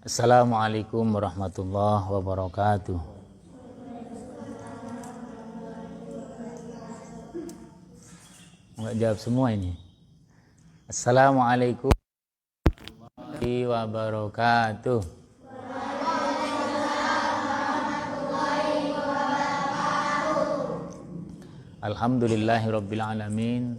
Assalamualaikum warahmatullahi wabarakatuh. Enggak jawab semua ini. Assalamualaikum warahmatullahi wabarakatuh. Alhamdulillahirabbil alamin.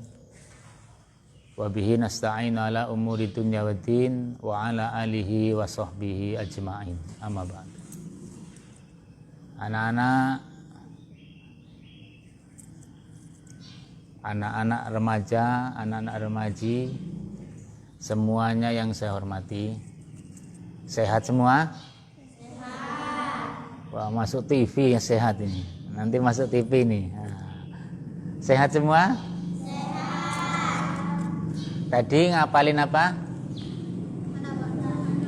Wa bihi nasta'in ala umuri dunya waddin wa ala alihi wa sahbihi ajma'in. Amma ba'd. Anak-anak remaja, anak-anak remaji, semuanya yang saya hormati. Sehat semua? Sehat. Wah, masuk TV yang sehat ini. Nanti masuk TV nih. Sehat semua? Tadi ngapalin apa?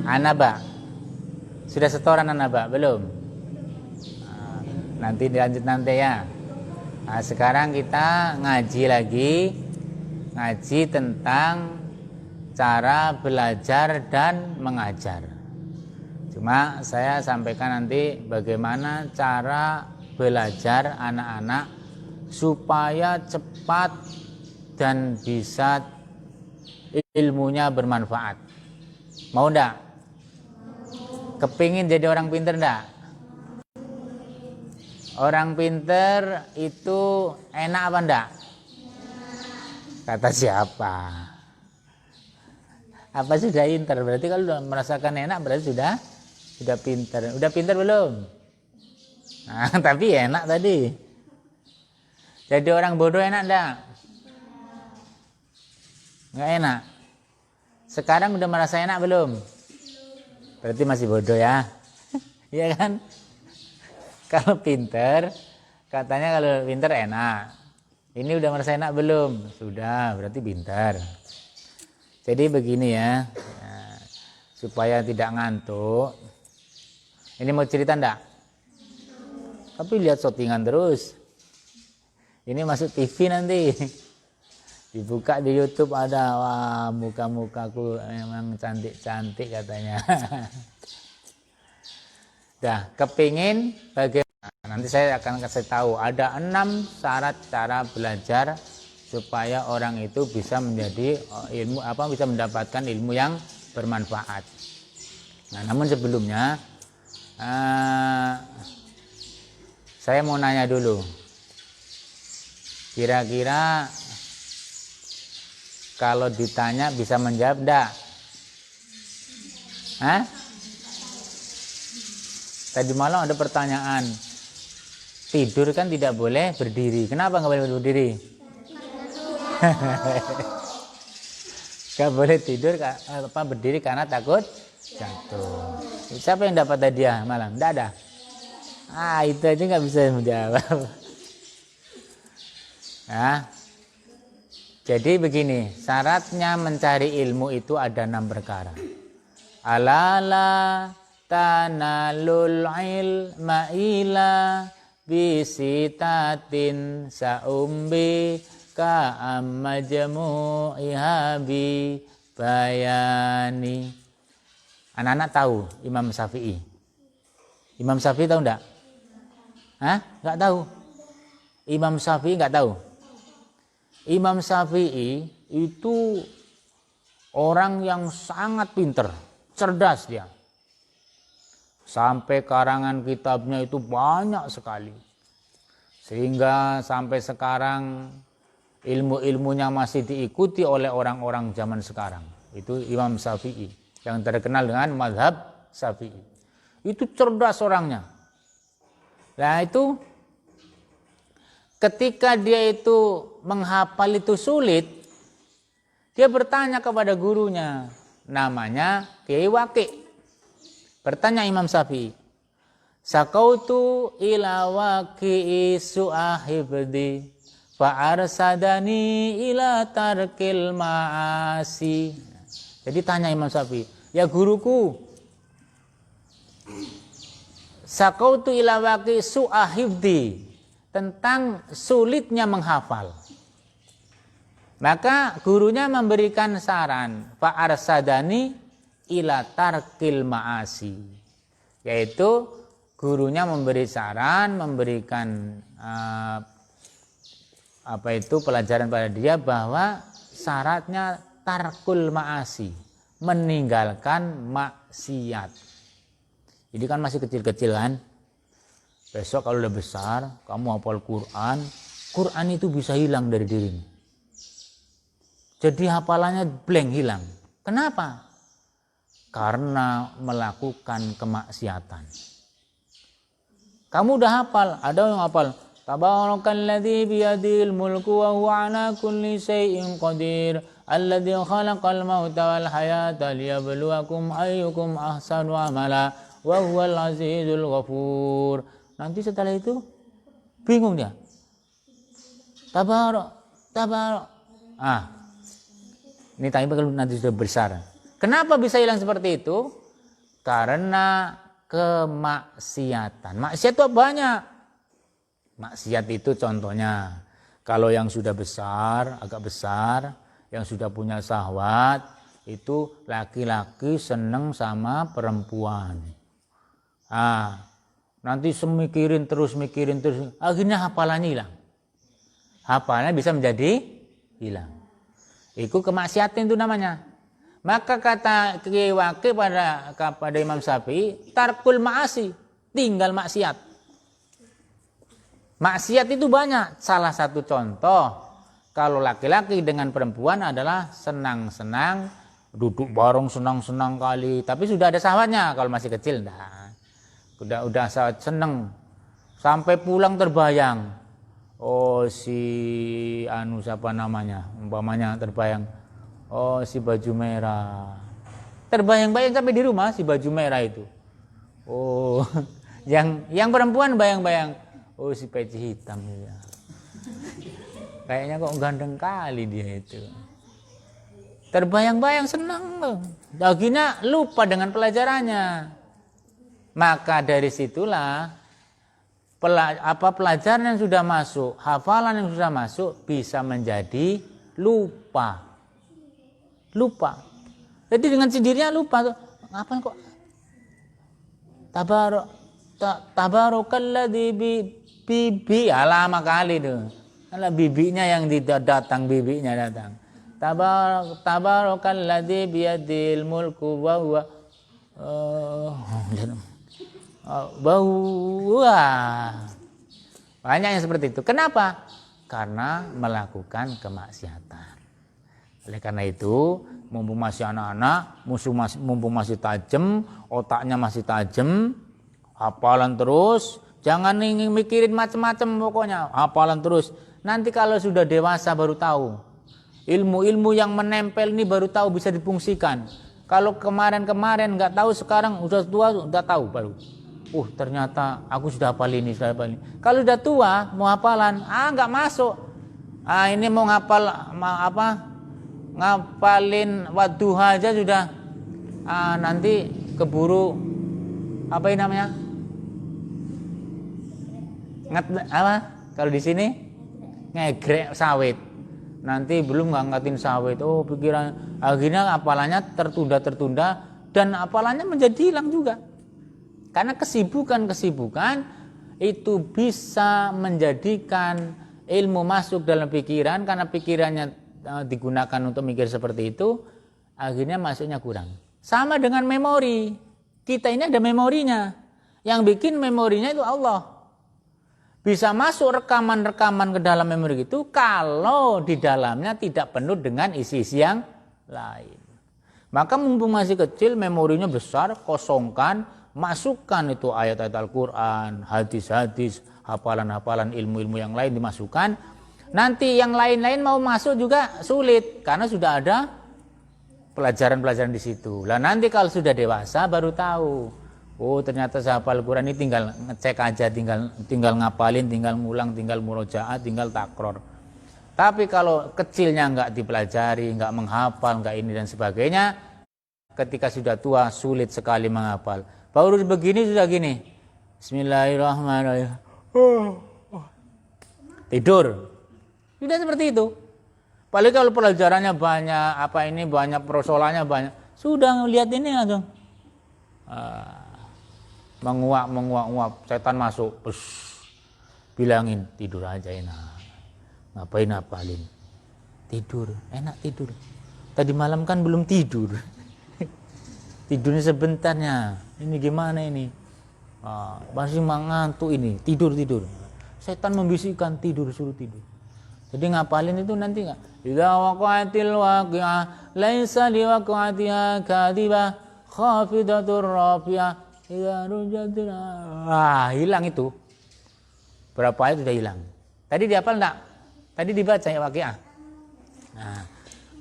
Anaba. Sudah setoran Anaba? Belum? Nanti dilanjut nanti ya. Nah, sekarang kita ngaji lagi. Ngaji tentang cara belajar dan mengajar. Cuma saya sampaikan nanti bagaimana cara belajar anak-anak supaya cepat dan bisa ilmunya bermanfaat. Mau enggak? Kepingin jadi orang pinter enggak? Orang pinter itu enak apa enggak? Kata siapa? Apa sudah pinter? Berarti kalau sudah merasakan enak berarti sudah pinter. Udah pinter belum? Nah, tapi enak tadi. Jadi orang bodoh enak enggak? Nggak enak. Sekarang udah merasa enak belum? Berarti masih bodoh ya. Iya kan? Kalau pinter, katanya kalau pinter enak. Ini udah merasa enak belum? Sudah, berarti pinter. Jadi begini ya, supaya tidak ngantuk. Ini mau cerita enggak? Tapi lihat shootingan terus. Ini masuk TV nanti. Dibuka di YouTube ada, wah muka-mukaku memang cantik-cantik katanya. Dah, kepingin bagaimana? Nanti saya akan kasih tahu ada 6 syarat cara belajar supaya orang itu bisa menjadi bisa mendapatkan ilmu yang bermanfaat. Nah, namun sebelumnya saya mau nanya dulu. Kira-kira kalau ditanya bisa menjawab enggak? Hah? Tadi malam ada pertanyaan. Tidur kan tidak boleh berdiri. Kenapa nggak boleh berdiri? Nggak boleh tidur berdiri karena takut jatuh. Siapa yang dapat hadiah malam? Enggak ada. Itu aja nggak bisa menjawab. Nah, jadi begini, syaratnya mencari ilmu itu ada 6 perkara. Alala tanalul ilma ila bisitatin saumbi ka'ammajmu'iha bi bayani. Anak-anak tahu Imam Syafi'i? Imam Syafi'i tahu enggak? Enggak tahu. Imam Syafi'i enggak tahu. Imam Syafi'i itu orang yang sangat pinter, cerdas dia. Sampai karangan kitabnya itu banyak sekali. Sehingga sampai sekarang ilmu-ilmunya masih diikuti oleh orang-orang zaman sekarang. Itu Imam Syafi'i yang terkenal dengan mazhab Syafi'i. Itu cerdas orangnya. Nah, itu ketika dia itu menghafal itu sulit, dia bertanya kepada gurunya, namanya Kiai Waqi. Bertanya Imam Syafi'i, sakautu ila Waqi'i su'ahibdi fa'arsadani ila tarkil ma'asi. Jadi tanya Imam Syafi'i, ya guruku, sakautu ila Waqi'i su'ahibdi, tentang sulitnya menghafal. Maka gurunya memberikan saran, Pak Arsadani ila tarkil ma'asi. Yaitu gurunya memberi saran, memberikan pelajaran pada dia bahwa syaratnya tarkul ma'asi, meninggalkan maksiat. Jadi kan masih kecil-kecil kan. Besok kalau udah besar, kamu hafal Quran, Quran itu bisa hilang dari dirimu. Jadi hafalannya blank, hilang. Kenapa? Karena melakukan kemaksiatan. Kamu udah hafal, ada yang hafal Tabarakalladzi biyadil mulku wa huwa ala kulli syai'in qadir alladzi khalaqal mauta wal hayata liyabluwakum ayyukum ahsanu amala wa huwal azizul ghafur. Nanti setelah itu bingung dia. Tabarak. Ini tapi kalau nanti sudah besar. Kenapa bisa hilang seperti itu? Karena kemaksiatan. Maksiat itu banyak. Maksiat itu contohnya, kalau yang sudah besar, agak besar, yang sudah punya syahwat, itu laki-laki seneng sama perempuan. Nanti mikirin terus, akhirnya hafalannya hilang. Hafalannya bisa menjadi hilang. Itu kemaksiatan itu namanya. Maka kata Kiai Waqi pada Imam Syafi'i, tarkul ma'asi, tinggal maksiat. Maksiat itu banyak. Salah satu contoh, kalau laki-laki dengan perempuan adalah senang-senang, duduk bareng senang-senang kali, tapi sudah ada syahwatnya. Kalau masih kecil, udah seneng, sampai pulang terbayang, siapa namanya, umpamanya terbayang, si baju merah, terbayang-bayang sampai di rumah si baju merah itu. Yang perempuan bayang-bayang, si peci hitam ya. Kayaknya kok ganteng kali dia itu. Terbayang-bayang senang loh. Akhirnya lupa dengan pelajarannya. Maka dari situlah pelajaran yang sudah masuk, hafalan yang sudah masuk bisa menjadi lupa. Jadi dengan sendirinya lupa tuh. Ngapain kok? Tabarakalladzi bibi lama kali tuh. Kalau bibinya yang datang, bibinya datang. Tabarakalladzi biyadil mulku wa huwa banyak yang seperti itu. Kenapa? Karena melakukan kemaksiatan. Oleh karena itu, mumpung masih anak-anak, mumpung masih tajam, otaknya masih tajam, hafalan terus, jangan ingin mikirin macam-macam pokoknya, hafalan terus. Nanti kalau sudah dewasa baru tahu. Ilmu-ilmu yang menempel ini baru tahu bisa difungsikan. Kalau kemarin nggak tahu, sekarang udah tua udah tahu baru. Ternyata aku sudah hafal ini, Kalau udah tua mau hafalan, nggak masuk. Ini mau ngapal ngapalin wadduha aja sudah. Nanti keburu apa ini namanya? Kalau di sini ngegrek sawit. Nanti belum ngangkatin sawit. Pikiran akhirnya hafalannya tertunda dan hafalannya menjadi hilang juga. Karena kesibukan itu bisa menjadikan ilmu masuk dalam pikiran, karena pikirannya digunakan untuk mikir seperti itu, akhirnya masuknya kurang. Sama dengan memori. Kita ini ada memorinya. Yang bikin memorinya itu Allah. Bisa masuk rekaman-rekaman ke dalam memori itu kalau di dalamnya tidak penuh dengan isi-isi yang lain. Maka mumpung masih kecil, memorinya besar, kosongkan, masukkan itu ayat-ayat Al-Quran, hadis-hadis, hafalan-hafalan, ilmu-ilmu yang lain dimasukkan. Nanti yang lain-lain mau masuk juga sulit karena sudah ada pelajaran-pelajaran di situ. Lah nanti kalau sudah dewasa baru tahu. Ternyata saya hafal Al-Quran ini tinggal ngecek aja, tinggal ngapalin, tinggal ngulang, tinggal murojaah, tinggal takror. Tapi kalau kecilnya enggak dipelajari, enggak menghafal, enggak ini dan sebagainya, ketika sudah tua sulit sekali menghafal. Baru begini sudah gini. Bismillahirrahmanirrahim. Tidur. Sudah seperti itu. Paling kalau pelajarannya banyak, banyak persoalannya banyak. Sudah lihat ini langsung menguap, setan masuk, bilangin tidur aja enak. Ngapain hafalin? Tidur, enak tidur. Tadi malam kan belum tidur. Tidurnya sebentarnya. Ini gimana ini? Masih mengantuk ini, tidur. Setan membisikkan tidur, suruh tidur. Jadi ngapalin itu nanti enggak? Idza waqa'atil waqi'ah laisa liwaqa'atiha kadhibah khafidatur rafi'ah idza rujatil. Hilang itu. Berapa ayat sudah hilang. Tadi dihafal enggak? Tadi dibaca ya waqi'ah. Nah,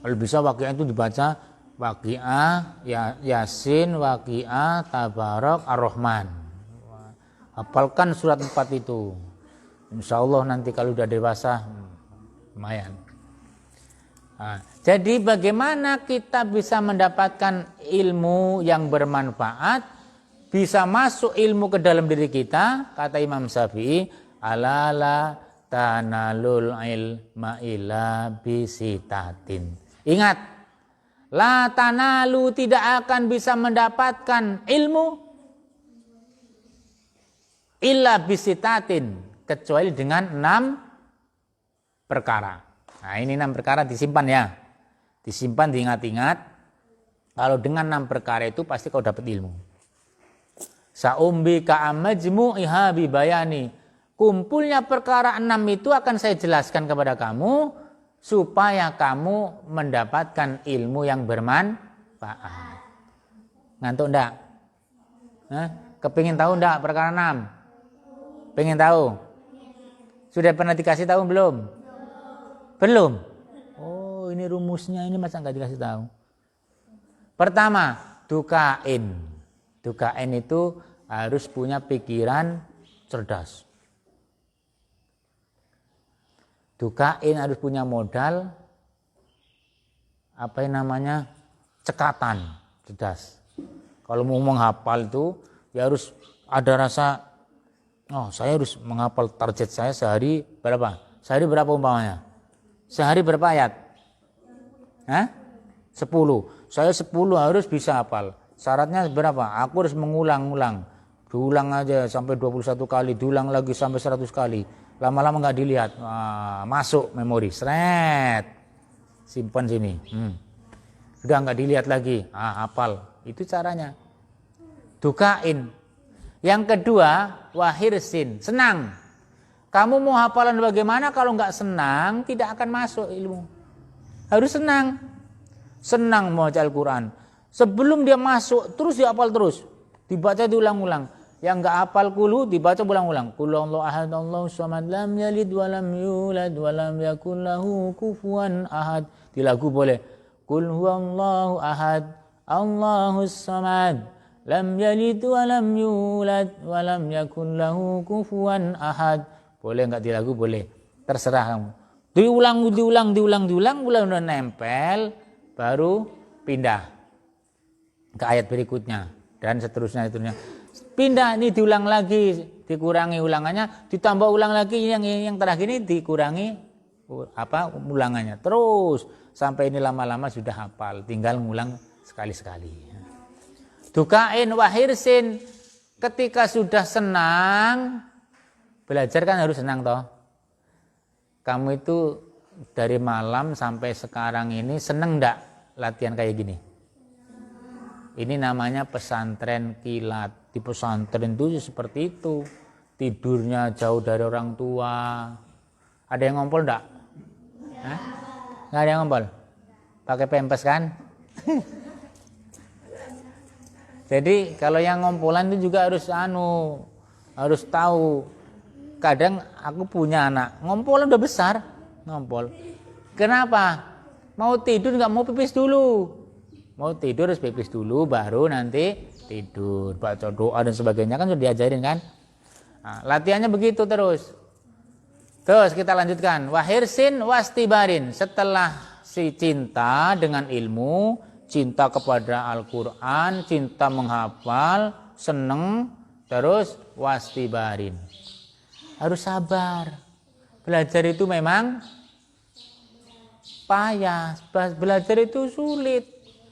kalau bisa waqi'ah itu dibaca waqi'ah, Yasin, waqi'ah, Tabarak, Ar-Rahman. Hafalkan surat 4 itu. Insya Allah nanti kalau udah dewasa lumayan. Nah, jadi bagaimana kita bisa mendapatkan ilmu yang bermanfaat, bisa masuk ilmu ke dalam diri kita? Kata Imam Syafi'i, alala tanalul ilma illa bisitatin. Ingat, la tanalu tidak akan bisa mendapatkan ilmu illa bisitatin, kecuali dengan 6 perkara. Nah, ini 6 perkara disimpan ya. Disimpan, diingat-ingat. Kalau dengan 6 perkara itu pasti kau dapat ilmu. Sa'umbi ka'amajmu'iha bibayani. Kumpulnya perkara 6 itu akan saya jelaskan kepada kamu supaya kamu mendapatkan ilmu yang bermanfaat. Ngantuk enggak? Kepingin tahu enggak perkara 6? Pengen tahu? Sudah pernah dikasih tahu belum? Belum? Oh, ini rumusnya ini masa nggak dikasih tahu? Pertama, dukain. Dukain itu harus punya pikiran cerdas. Dukain harus punya modal, apa yang namanya, cekatan, cerdas. Kalau mau menghafal itu, ya harus ada rasa, saya harus menghafal, target saya sehari berapa? Sehari berapa umpamanya? Sehari berapa ayat? 10. Saya 10 harus bisa hafal. Syaratnya berapa? Aku harus mengulang-ulang. Diulang aja sampai 21 kali, diulang lagi sampai 100 kali. Lama-lama nggak dilihat. Masuk memori. Sret. Simpan sini. Udah nggak dilihat lagi. Hafal. Itu caranya. Dukain. Yang kedua, wahirsin, senang. Kamu mau hafalan bagaimana kalau nggak senang, tidak akan masuk ilmu. Harus senang. Senang membaca Al-Quran. Sebelum dia masuk, terus dihafal terus. Dibaca diulang-ulang. Yang nggak hafal kulu, dibaca ulang-ulang. Qul huwallahu ahad, Allahu samad, lam yalid wa lam yulad wa lam yakul lahu kufuwan ahad. Di lagu boleh. Qul huwallahu ahad, Allahu samad, lam yalid wa lam yulad wa lam yakul lahu kufuwan ahad. Boleh enggak di lagu? Boleh. Terserah kamu. Diulang, udah nempel, baru pindah ke ayat berikutnya dan seterusnya. Pindah ini diulang lagi, dikurangi ulangannya, ditambah ulang lagi yang terakhir ini dikurangi ulangannya. Terus sampai ini lama-lama sudah hafal, tinggal ngulang sekali-sekali. Dukain wahirsin, ketika sudah senang, belajar kan harus senang toh. Kamu itu dari malam sampai sekarang ini seneng enggak latihan kayak gini? Ini namanya pesantren kilat. Di pesantren itu seperti itu. Tidurnya jauh dari orang tua. Ada yang ngompol enggak? Nggak ada yang ngompol? Pakai pempes kan? Jadi kalau yang ngompolan itu juga harus tahu. Kadang aku punya anak, ngompolan udah besar, ngompol. Kenapa? Mau tidur nggak mau pipis dulu. Mau tidur harus pipis dulu, baru nanti tidur. Baca doa dan sebagainya kan sudah diajarin kan. Nah, latihannya begitu terus. Terus kita lanjutkan. Wahirsin wastibarin. Setelah si cinta dengan ilmu, cinta kepada Al-Quran, cinta menghafal, seneng, terus wastibarin. Harus sabar. Belajar itu memang payah. Belajar itu sulit.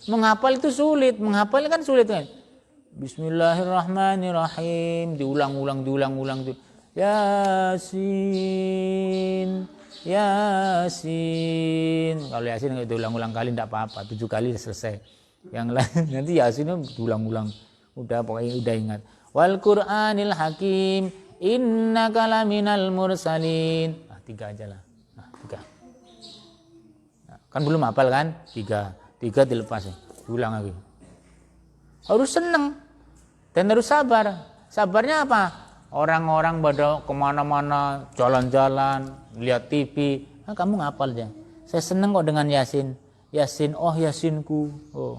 menghafal itu sulit. Menghafal kan sulit kan. Bismillahirrahmanirrahim. Diulang-ulang. Yasin. Yasin. Kalau Yasin nggak diulang-ulang kali tidak apa-apa. 7 kali selesai. Yang lain nanti Yasin diulang-ulang. Udah pokoknya udah ingat. Wal Qur'anil Hakim. Innaka laminal mursalin. 3 aja lah. 3. Kan belum hafal kan? 3 dilepas ya. Diulang lagi. Harus seneng dan harus sabar. Sabarnya apa? Orang-orang pada kemana-mana jalan-jalan, lihat TV. Kamu ngapal aja. Saya seneng kok dengan Yasin. Yasin, oh Yasinku. Oh,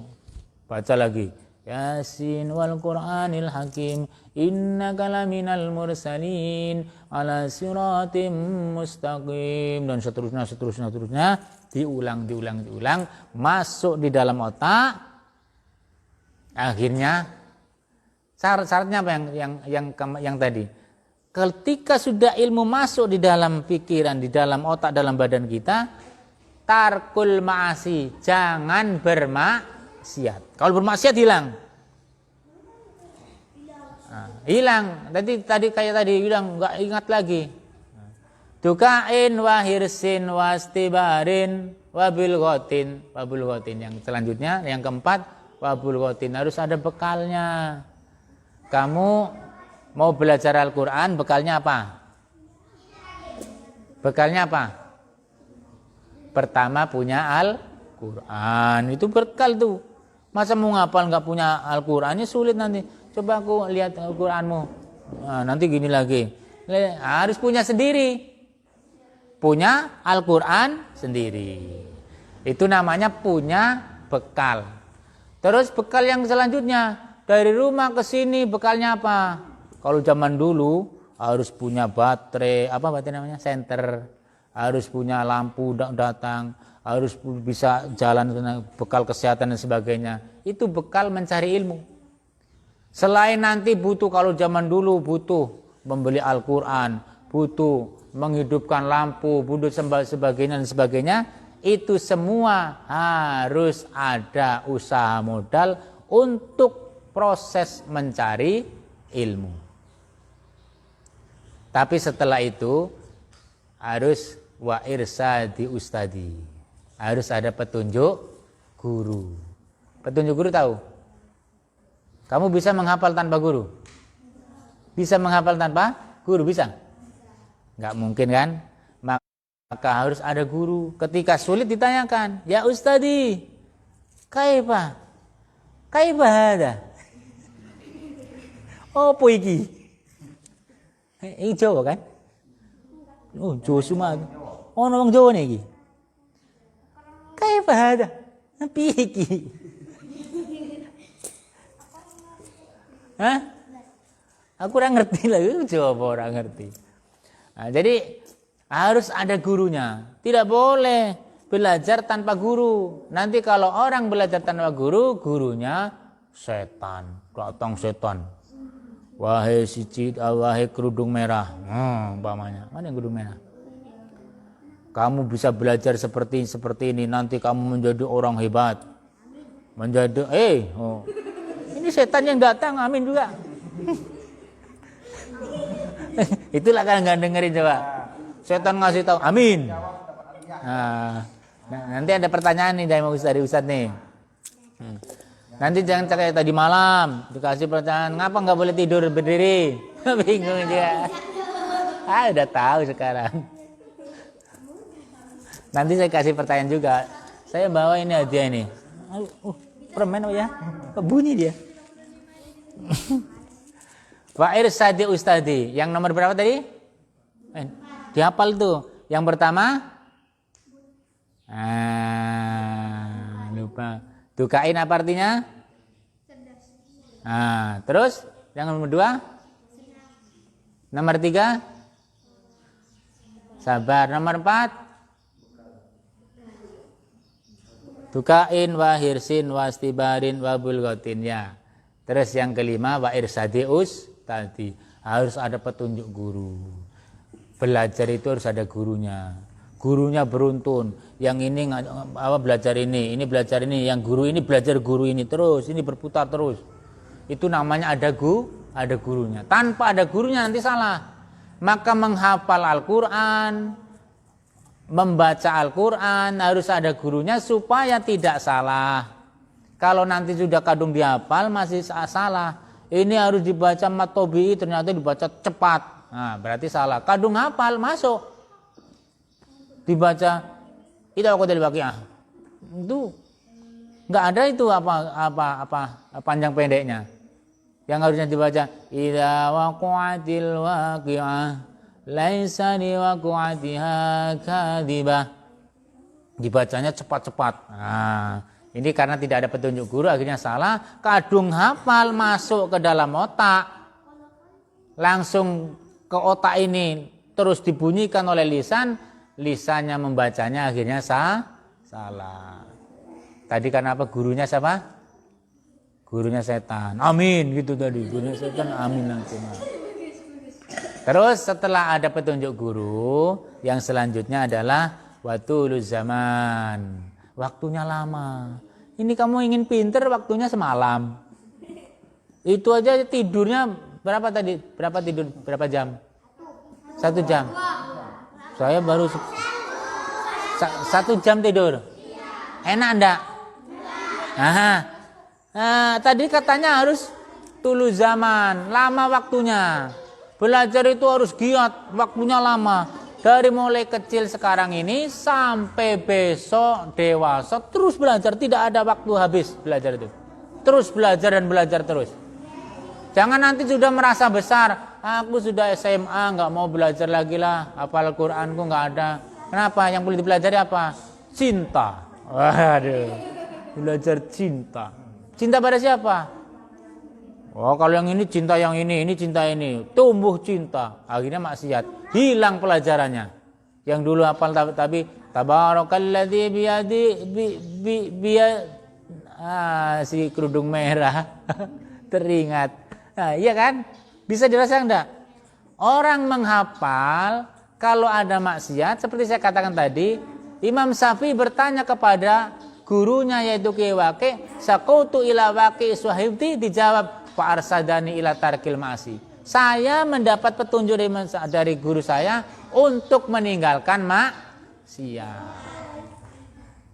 baca lagi. Yasin wal Qur'anil Hakim. Innaka laminal mursalin ala siratim mustaqim. Dan seterusnya. Diulang. Masuk di dalam otak. Akhirnya syaratnya apa yang tadi? Ketika sudah ilmu masuk di dalam pikiran, di dalam otak, dalam badan kita, tarkul ma'asi, jangan bermaksiat. Kalau bermaksiat hilang. Hilang. Tadi kayak tadi bilang enggak ingat lagi. Dukain wa hirsin wa istibarin wa bilghatin. Yang selanjutnya, yang keempat, wa bilghatin, harus ada bekalnya. Kamu mau belajar Al-Qur'an, bekalnya apa? Pertama punya Al-Qur'an. Itu bekal tuh. Masa mau ngapal enggak punya Al-Qur'annya sulit nanti. Coba aku lihat Al-Qur'anmu. Nanti gini lagi. Harus punya sendiri. Punya Al-Qur'an sendiri. Itu namanya punya bekal. Terus bekal yang selanjutnya, dari rumah ke sini bekalnya apa? Kalau zaman dulu harus punya baterai, namanya? Senter. Harus punya lampu datang, harus bisa jalan, bekal kesehatan dan sebagainya. Itu bekal mencari ilmu. Selain nanti butuh, kalau zaman dulu butuh membeli Al-Qur'an, butuh menghidupkan lampu, butuh sebagainya dan sebagainya, itu semua harus ada usaha modal untuk proses mencari ilmu. Tapi setelah itu harus wa irsadi ustadi, harus ada petunjuk guru. Petunjuk guru tahu? Kamu bisa menghafal tanpa guru? Bisa menghafal tanpa guru? Bisa? Nggak mungkin kan? Maka harus ada guru. Ketika sulit ditanyakan, ya ustadi, kaifa hada? Apa iki? Ini Jawa kan? Oh, Jawa semua. Oh, orang Jawa nih iki. Kaifa hada? Piye iki? Hah? Aku kurang ngerti lah, Jawa orang ngerti. Nah, jadi harus ada gurunya. Tidak boleh belajar tanpa guru. Nanti kalau orang belajar tanpa guru, gurunya setan, datang setan. Wahai wahai kerudung merah. Umpamanya. Mana yang kerudung merah? Kamu bisa belajar seperti ini, nanti kamu menjadi orang hebat. Menjadi ini setan yang datang, amin juga. Itulah kan nggak dengerin coba. Setan ngasih tahu, amin. Nah, nanti ada pertanyaan nih dari Ustadz nih. Nanti jangan kayak tadi malam dikasih pertanyaan, ngapa nggak boleh tidur berdiri? Bingung dia. Udah tahu sekarang. Nanti saya kasih pertanyaan juga. Saya bawa ini hadiah ini. Permen apa ya? Bunyi dia. Wa irsadi ustadi. Yang nomor berapa tadi? Dihafal tuh. Yang pertama? Lupa. Dukain apa artinya? Terus yang nomor 2? Nomor 3? Sabar. Nomor 4? Dukain wa hirsin wa istibarin wa bulghatin ya. Terus yang kelima wa irsadi ustadi. Harus ada petunjuk guru. Belajar itu harus ada gurunya. gurunya beruntun, yang ini belajar ini belajar ini, yang guru ini belajar guru ini terus, ini berputar terus. Itu namanya ada gurunya. Tanpa ada gurunya nanti salah. Maka menghafal Al-Quran, membaca Al-Quran harus ada gurunya supaya tidak salah. Kalau nanti sudah kadung dihafal masih salah. Ini harus dibaca matobi, ternyata dibaca cepat. Nah, berarti salah. Kadung hafal masuk. Dibaca itu aku tadi Waqiah. Itu enggak ada itu apa panjang pendeknya. Yang harusnya dibaca idza waqa'atil waqi'ah laisa liwaqa'atiha kadhibah. Dibacanya cepat-cepat. Nah, ini karena tidak ada petunjuk guru akhirnya salah. Kadung hafal masuk ke dalam otak. Langsung ke otak ini terus dibunyikan oleh lisannya membacanya akhirnya salah. Tadi karena apa? Gurunya siapa? Gurunya setan. Amin gitu tadi. Gurunya setan amin langsung. Terus setelah ada petunjuk guru, yang selanjutnya adalah watuluz zaman. Waktunya lama. Ini kamu ingin pinter waktunya semalam. Itu aja tidurnya berapa tadi? Berapa tidur? Berapa jam? 1 jam. Saya baru 1 jam tidur. Enak enggak? Nah, tadi katanya harus tuluz zaman, lama waktunya. Belajar itu harus giat, waktunya lama. Dari mulai kecil sekarang ini sampai besok dewasa terus belajar, tidak ada waktu habis belajar itu. Terus belajar dan belajar terus. Jangan nanti sudah merasa besar, aku sudah SMA nggak mau belajar lagi lah, hafal Quranku nggak ada. Kenapa? Yang boleh dipelajari apa? Cinta. Waduh, belajar cinta. Cinta pada siapa? Oh, kalau yang ini cinta yang ini cinta ini. Tumbuh cinta. Akhirnya maksiat. Hilang pelajarannya. Yang dulu hafal tapi tabarakalladzi si kerudung merah teringat. Nah, iya kan? Bisa dirasakan enggak? Orang menghafal kalau ada maksiat seperti saya katakan tadi, Imam Syafi'i bertanya kepada gurunya yaitu Ki Waqi', saqautu ila Waqi' suhibti, dijawab fa arsadani ila tarkil ma'asi. Saya mendapat petunjuk dari guru saya untuk meninggalkan maksiat.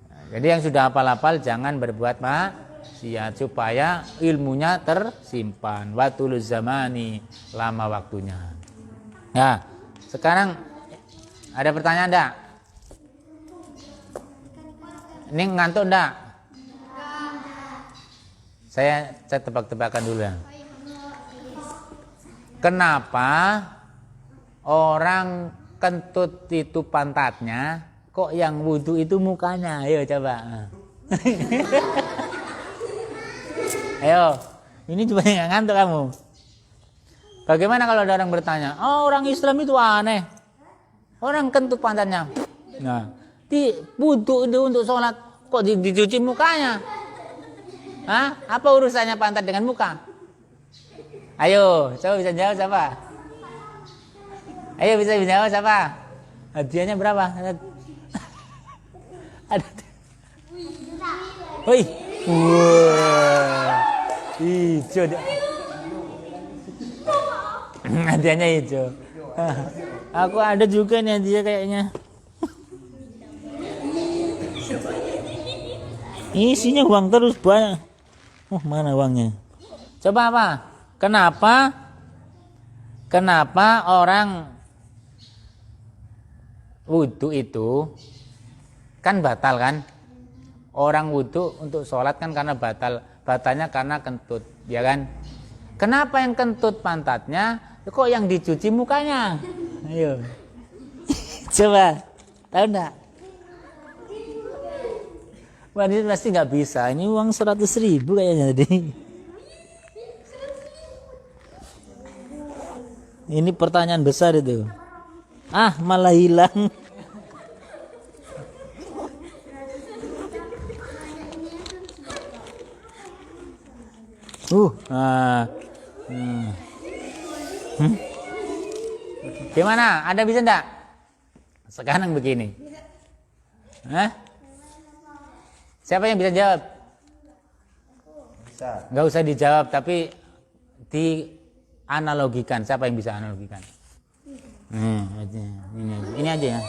Nah, jadi yang sudah hafal-hafal jangan berbuat maksiat supaya ilmunya tersimpan. Watuluz zamani, lama waktunya. Nah, sekarang ada pertanyaan enggak? Ini ngantuk enggak? Saya tebak-tebakan dulu ya. Kenapa orang kentut itu pantatnya, kok yang wudu itu mukanya? Ayo coba. Ayo, ini coba nggak ngantuk kamu. Bagaimana kalau ada orang bertanya, oh orang Islam itu aneh, orang kentut pantatnya. Nah, di wudu itu untuk sholat kok dicuci mukanya? Hah? Apa urusannya pantat dengan muka? Ayo, coba bisa jawab siapa? Ayo bisa jawab siapa? Hadiahnya berapa? Ada. Wih, wah, hijau. Hadiahnya hijau. Aku ada juga nih hadiah kayaknya. Isinya uang terus banyak. Oh, mana uangnya? Coba apa? Kenapa orang wudu itu kan batal kan? Orang wudu untuk sholat kan karena batalnya karena kentut, ya kan? Kenapa yang kentut pantatnya? Kok yang dicuci mukanya? Ayo, coba, tahu enggak? Wah, ini pasti nggak bisa. Ini uang 100.000 kayaknya tadi. Ini pertanyaan besar itu. Ah, malah hilang. Gimana? Ada bisa enggak? Sekarang begini. Hah? Siapa yang bisa jawab? Bisa. Nggak usah dijawab, tapi dianalogikan. Siapa yang bisa analogikan? Ini aja ya.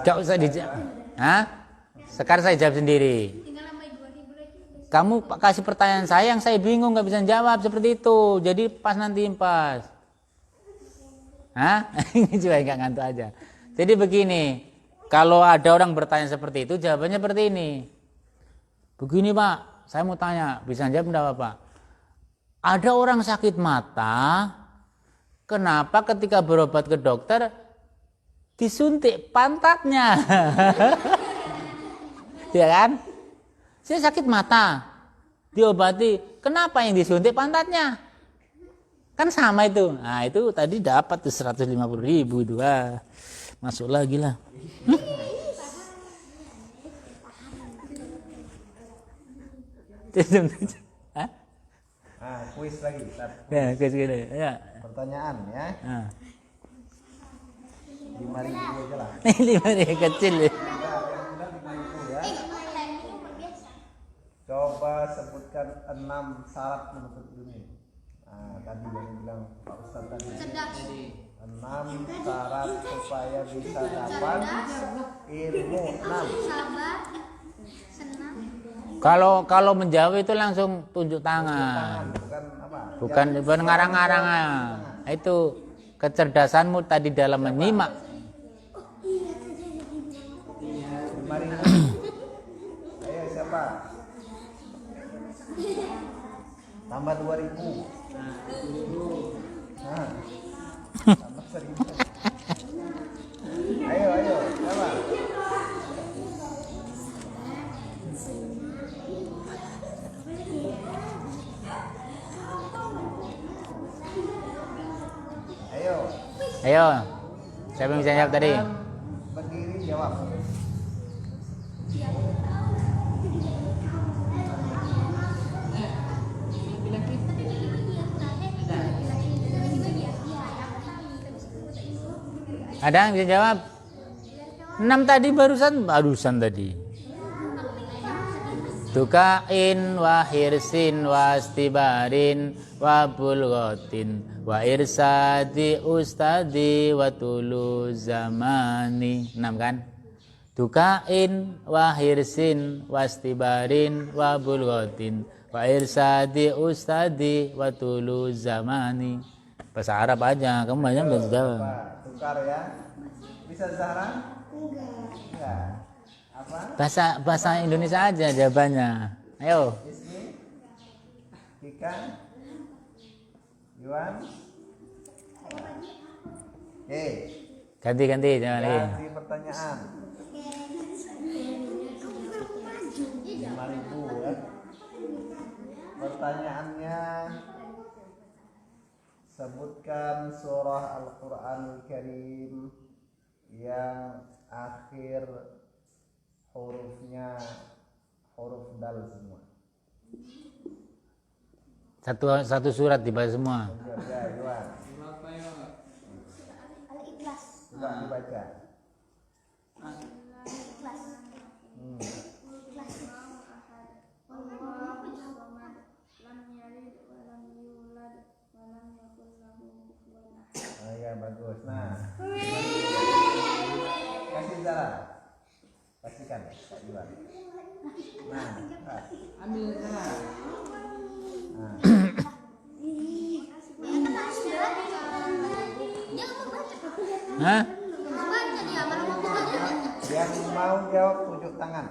Nggak usah dijawab. Hah? Sekarang saya jawab sendiri. Kamu kasih pertanyaan saya yang saya bingung nggak bisa jawab seperti itu. Jadi pas nanti impas. Hah? Ini juga nggak ngantuk aja. Jadi begini, kalau ada orang bertanya seperti itu, jawabannya seperti ini. Begini Pak, saya mau tanya, bisa jawab enggak Pak? Ada orang sakit mata, kenapa ketika berobat ke dokter disuntik pantatnya? Ya kan? Saya sakit mata, diobati, kenapa yang disuntik pantatnya? Kan sama itu. Nah itu tadi dapat tuh 150.000 itu. Masuk lagi lah. Hah? Kuis lagi. Ya, kuis gitu. Ya. Pertanyaan ya. 5.000 aja lah. 5.000 kecil ya. Coba sebutkan 6 syarat menuntut ilmu. Nah, tadi yang bilang Pak Ustadz tadi. 6 syarat supaya bisa dapat ilmu. 6. Kalau menjawab itu langsung tunjuk tangan. Bukan ngarang-ngarang. Itu kecerdasanmu tadi dalam menyimak. 5.000. Ayo siapa? Tambah 2.000. Nah, tambah 1.000. Ayo, siapa? Ayo. Siapa yang bisa jawab tadi? Berdiri jawab. Ada yang bisa jawab? 6 tadi barusan tadi. Tukain wa hirsin wa istibarin wa bulghatin wa irsadi ustadi wa tulu zamani. 6 kan? Tukain wa hirsin wa istibarin wa bulghatin wa irsadi ustadi wa tulu zamani. Bahasa Arab aja, kamu banyak bisa jawab. Tukar ya. Bisa Zahra? Enggak. Apa? Bahasa Indonesia aja jawabannya. Ayo. Ismi? Kika? Yuan? Oke. Ganti jangan lagi. Ganti pertanyaan. 5.000 ya. Pertanyaannya, sebutkan surah Al-Quranul Karim yang akhir hurufnya huruf dal semua. Satu surat dibaca semua. Ya, Yuan. Al-Ikhlas. Coba dibaca. Ikhlas. Oh ya, bagus. Nah, kasih Zara. Pastikan Pak Yuan. Nah, Ambil Zara. nah. Hah? Yang mau jawab tunjuk tangan.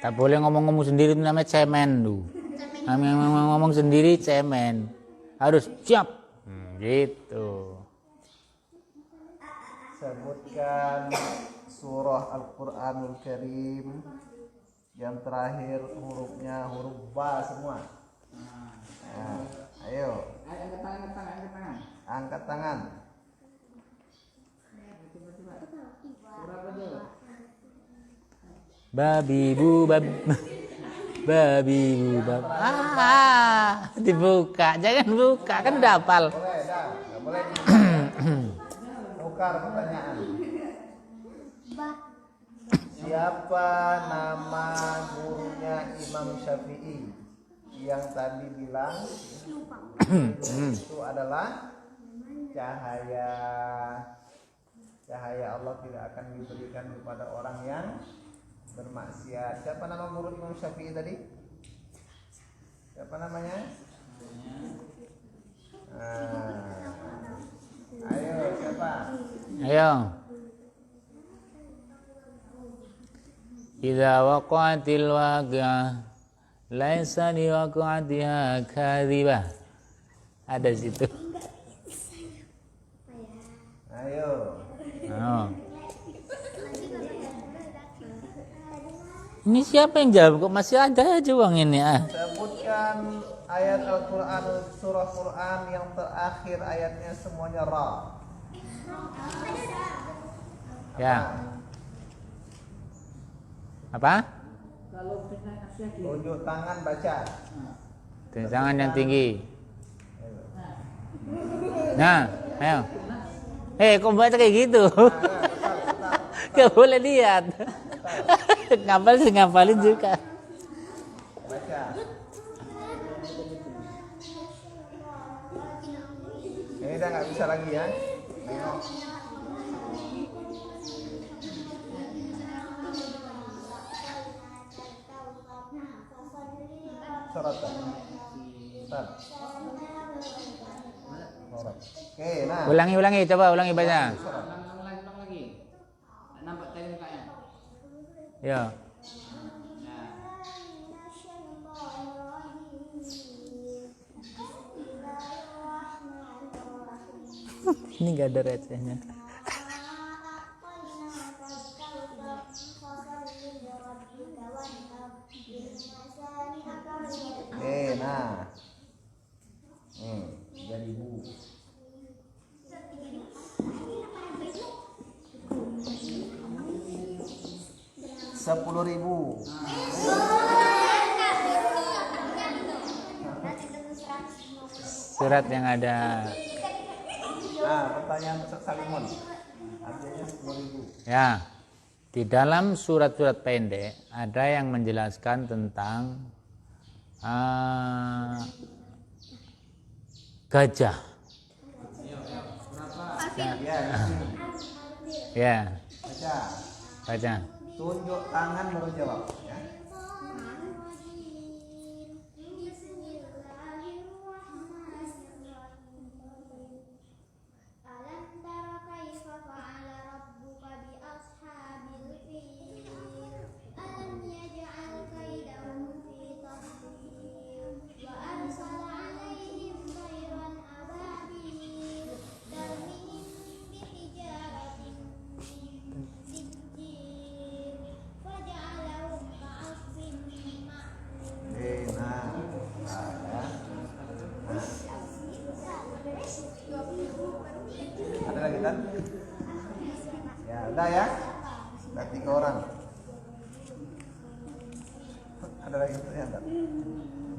Tak boleh ngomong-ngomong sendiri, itu namanya cemen tuh. Ngomong sendiri cemen. Harus siap. Gitu. Sebutkan surah Al-Quranul Karim yang terakhir hurufnya huruf ba semua. Nah, ayo. Angkat tangan. Angkat tangan. Surah apa tuh? Babi bu bab. Babi bu bab. dibuka, jangan buka, kan udah hafal. Boleh, dah. Nggak boleh. Tukar pertanyaan. Siapa nama gurunya Imam Syafi'i yang tadi bilang itu adalah cahaya Allah tidak akan diberikan kepada orang yang bermaksiat. Siapa nama guru Imam Syafi'i tadi? Siapa namanya? Ayo, siapa? Ayo. Idza waqa'atil waqi'ah laisa liwaqa'atiha kadhibah. Ada situ. Ayo. Oh. Ini siapa yang jawab? Kok masih ada aja uang ini ah? Sebutkan ayat Al-Quran, surah Quran yang terakhir ayatnya semuanya ra. Ya. Apa? Kalau pindah Asia di Tunjuk tangan baca. Tangan yang tinggi. Nah, ayo. Kok baca kayak gitu? Gak boleh lihat. Ngapalin juga. Baca. Ini udah nggak bisa lagi ya. Nengok. Surat. Surat. Oke, nah. Ulangi, coba ulangi baca. ulang lagi. Nampak tadi mukanya. Ya. Ini gak ada recehnya. Nah. Jadi bu. 10.000. Surat yang ada. Nah, pertanyaan Ustaz Salimun. Artinya 10.000. Ya. Di dalam surat-surat pendek ada yang menjelaskan tentang gajah. Ya, di sini. Ya, Baca. baca. Tunjuk tangan baru jawab ya. Ada lagi kan? Ya, udah ya. Udah 3 orang. Ada lagi ya, enggak?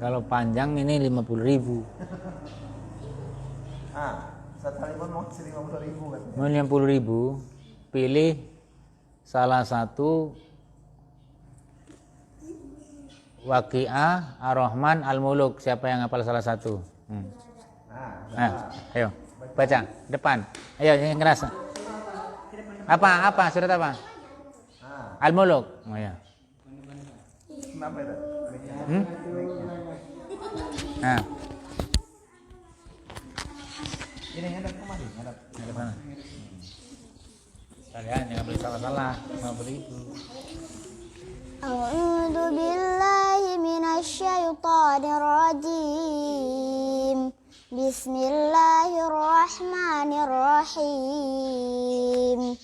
Kalau panjang ini 50.000. Ustaz Salimun mau 50.000 kan? Mau 50.000, pilih salah satu Waqi'ah, Ar-Rahman, Al-Muluk. Siapa yang hafal salah satu? Ayo, baca depan. Ayo, yang keras. Apa? Surat apa? Al-Muluk. Oh ya. Kenapa itu? Nah, Ini ngadap kemari, ngadap. ada mana? Kalian jangan beli salah-salah. 50.000. A'udzu billahi minasyaitonir rajim. Bismillahirrahmanirrahim.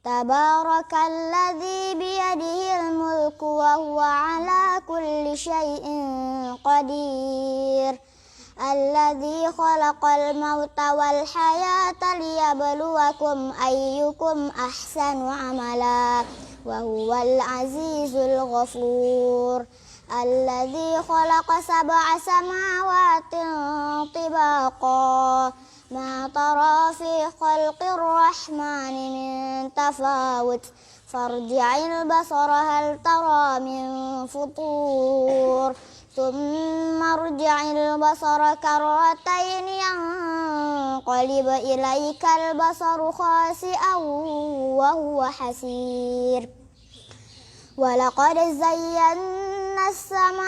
Tabarakalladzi biyadihil mulku wa huwa ala kulli syai'in qadir. Alladzi khalaqal mauta wal hayata liyabluwakum ayyukum ahsanu amala wa huwal azizul ghafur. الذي خلق 7 سماوات طباقا ما ترى في خلق الرحمن من تفاوت فارجع البصر هل ترى من فطور ثم ارجع البصر كرتين ينقلب إليك البصر خاسئا وهو حسير ولقد زينا السماء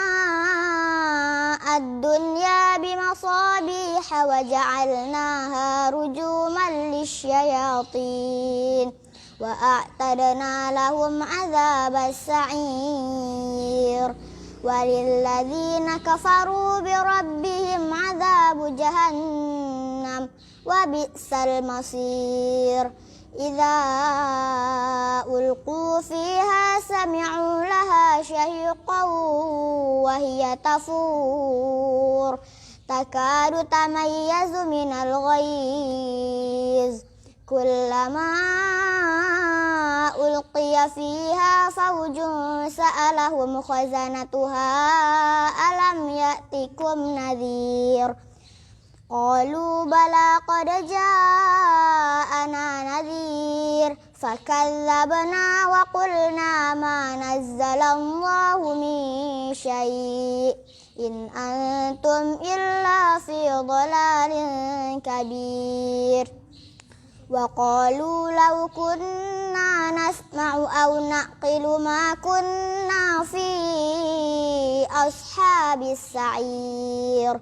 الدنيا بمصابيح وجعلناها رجوما للشياطين وأعتدنا لهم عذاب السعير وللذين كفروا بربهم عذاب جهنم وبئس المصير إذا ألقوا فيها سمعوا لها شهيقا وهي تفور تكاد تميز من الغيظ كلما ألقي فيها فوج سألهم خزنتها ألم يأتكم نذير قالوا بلى قد جاءنا نذير فكذبنا وقلنا ما نزل الله من شيء إن أنتم إلا في ضلال كبير وقالوا لو كنا نسمع أو نعقل ما كنا في أصحاب السعير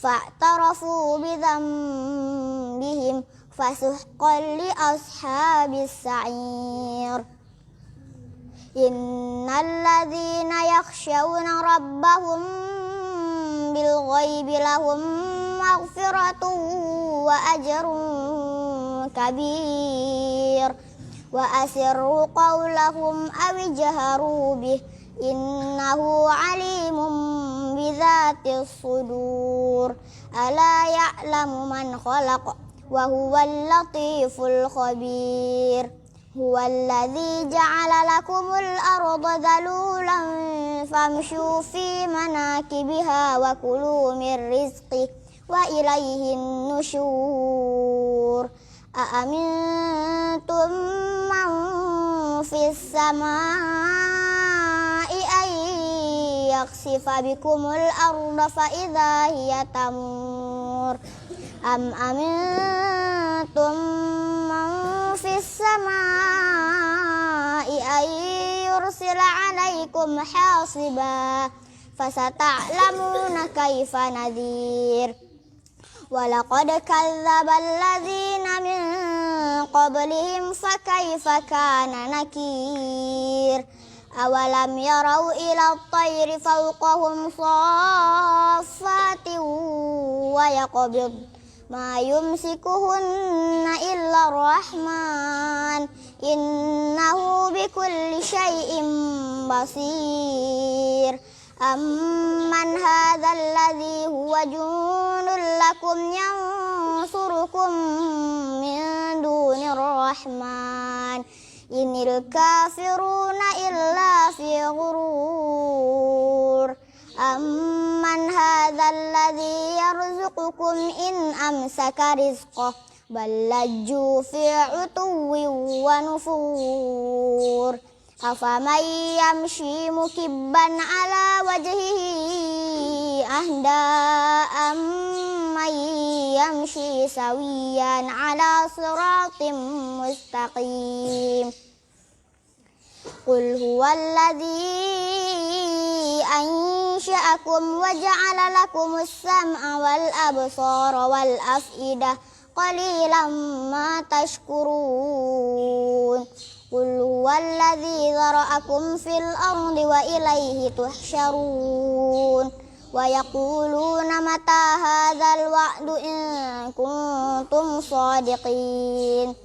فاعترفوا بذنبهم فسحقا لأصحاب السعير إن الذين يخشون ربهم بالغيب لهم مغفرة وأجر كبير وأسروا قولهم أو اجهروا به إنه عليم بذات الصدور ألا يعلم من خلق وهو اللطيف الخبير هو الذي جعل لكم الأرض ذلولا فامشوا في مناكبها وكلوا من رزقه وإليه النشور أأمنتم من في السماء أن يخسف بكم الأرض فإذا هي تمور أم أمنتم من في السماء أن يرسل عليكم حاصبا فستعلمون كيف نذير ولقد كذب الذين من قبلهم فكيف كان نكير أولم يروا إلى الطير فوقهم صافات ويقبض ما يمسكهن إلا الرحمن إنه بكل شيء بصير أمن هذا الذي هو جند لكم ينصركم من دون الرحمن إن الكافرون إلا في غرور أمن هذا الذي يرزقكم إن أمسك رزقه بل لجوا في عتو ونفور أفمن يمشي مكبا على وجهه أهدى أمن يمشي سويا على صراط مستقيم قل هو الذي أنشأكم وجعل لكم السمع والأبصار والأفئدة قليلا ما تشكرون قل هو الذي ذرأكم في الأرض وإليه تحشرون ويقولون متى هذا الوعد إن كنتم صادقين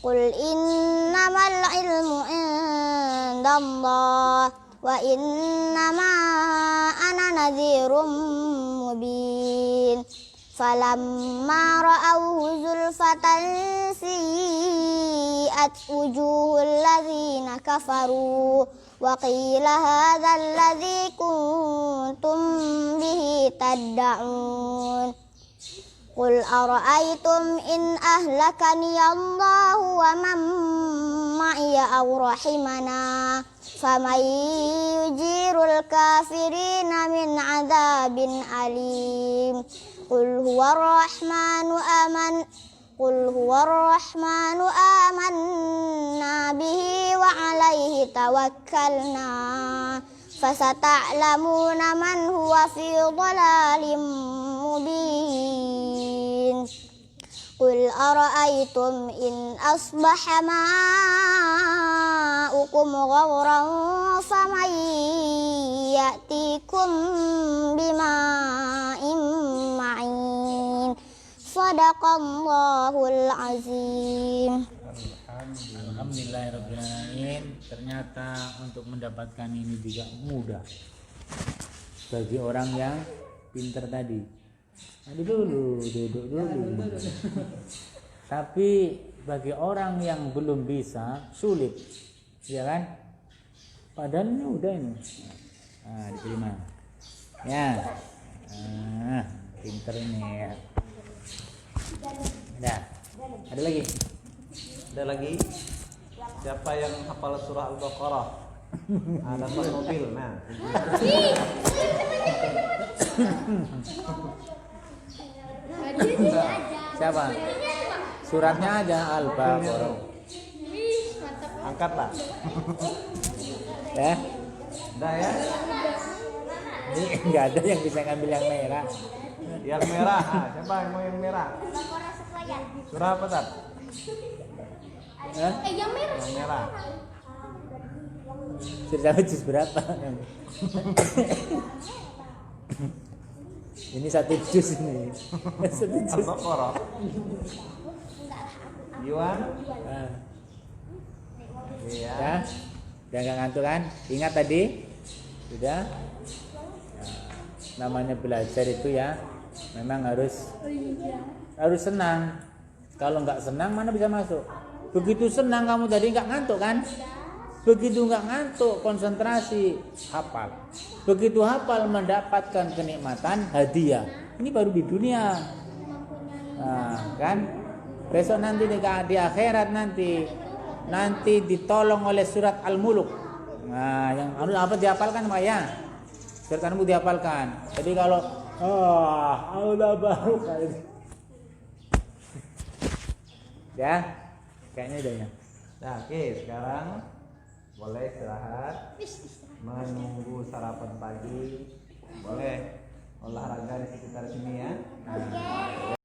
قل إنما العلم عند الله وإنما أنا نذير مبين فلما رأوه زلفة سيئت وجوه الذين كفروا wa qila hadzal ladzi kuntum bihi tad'un. Qul ara'aytum in ahlakani Allahu wa man ma'iya aw rahimana faman yujirul kafirina min adzabin alim. Qul huwa ar-rahmanu amanna bihi wa alaihi tawakkalna fasata'lamuna man huwa fi dhalalin mubin. Qul ara'aytum in asbaha ma'ukum ghawran faman ya'tikum bima'in ma'in. Shadaqallahul azim. Alhamdulillahirrahmanirrahim. Ternyata untuk mendapatkan ini juga mudah bagi orang yang pintar tadi. Duduk dulu. Tapi bagi orang yang belum bisa sulit, ya kan? Padahal ini udah ini. Diterima. Ya. Pintar ini ya. Ada lagi? Ada lagi? Siapa yang hafal surah Al-Baqarah? Dapat mobil. Nah. Siapa? Suratnya aja Al-Baqarah. Angkatlah. Ya. Udah ya? Ini enggak ada yang bisa ngambil yang merah. Yang merah. Siapa yang mau yang merah? Surah apa, Tat? Yang merah. Yang merah. Sudah juz berapa? Ini satu juz ini. Satu juz. Al-Baqarah. Yuan? Iya. Ya. Udah nggak ngantuk kan? Ingat tadi? Sudah? Namanya belajar itu ya memang harus senang. Kalau nggak senang mana bisa masuk? Begitu senang kamu tadi nggak ngantuk kan? Begitu nggak ngantuk konsentrasi hafal. Begitu hafal mendapatkan kenikmatan hadiah. Ini baru di dunia. Nah, kan? Besok nanti di akhirat nanti ditolong oleh surat Al-Muluk. Nah, yang apa dihafalkan Pak ya? Surat Al-Muluk dihafalkan. Jadi kalau Allah baru kali. Ya, kayaknya udah ya. Nah, oke, sekarang boleh istirahat. Menunggu sarapan pagi. Boleh olahraga di sekitar sini ya.